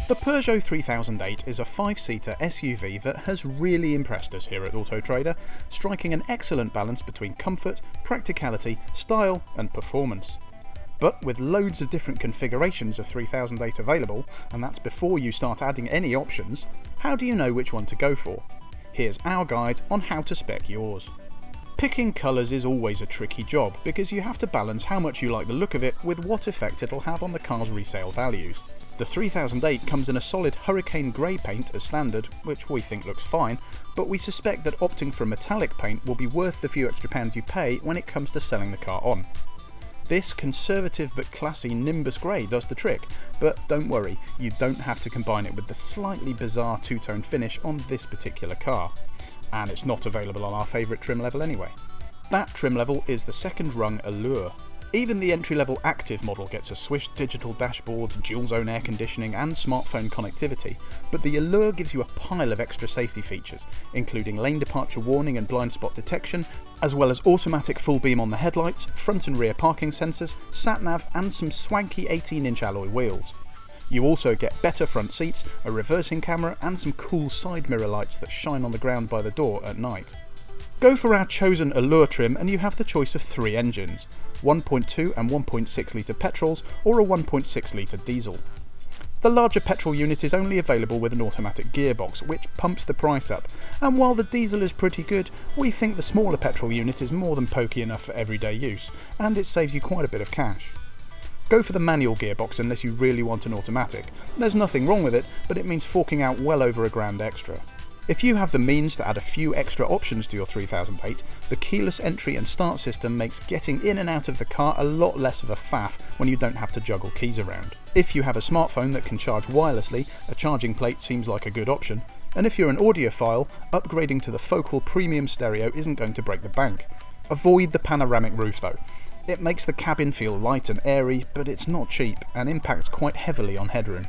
The Peugeot 3008 is a 5-seater SUV that has really impressed us here at Auto Trader, striking an excellent balance between comfort, practicality, style and performance. But with loads of different configurations of 3008 available, and that's before you start adding any options, how do you know which one to go for? Here's our guide on how to spec yours. Picking colours is always a tricky job because you have to balance how much you like the look of it with what effect it'll have on the car's resale values. The 3008 comes in a solid hurricane grey paint as standard, which we think looks fine, but we suspect that opting for a metallic paint will be worth the few extra pounds you pay when it comes to selling the car on. This conservative but classy Nimbus Grey does the trick, but don't worry, you don't have to combine it with the slightly bizarre two-tone finish on this particular car. And it's not available on our favourite trim level anyway. That trim level is the second rung Allure. Even the entry-level Active model gets a Swish digital dashboard, dual-zone air conditioning and smartphone connectivity, but the Allure gives you a pile of extra safety features, including lane departure warning and blind spot detection, as well as automatic full beam on the headlights, front and rear parking sensors, sat-nav and some swanky 18-inch alloy wheels. You also get better front seats, a reversing camera and some cool side mirror lights that shine on the ground by the door at night. Go for our chosen Allure trim and you have the choice of 3 engines, 1.2 and 1.6 litre petrols or a 1.6 litre diesel. The larger petrol unit is only available with an automatic gearbox, which pumps the price up, and while the diesel is pretty good, we think the smaller petrol unit is more than pokey enough for everyday use, and it saves you quite a bit of cash. Go for the manual gearbox unless you really want an automatic. There's nothing wrong with it, but it means forking out well over £1,000 extra. If you have the means to add a few extra options to your 3008, the keyless entry and start system makes getting in and out of the car a lot less of a faff when you don't have to juggle keys around. If you have a smartphone that can charge wirelessly, a charging plate seems like a good option, and if you're an audiophile, upgrading to the Focal Premium Stereo isn't going to break the bank. Avoid the panoramic roof though. It makes the cabin feel light and airy, but it's not cheap and impacts quite heavily on headroom.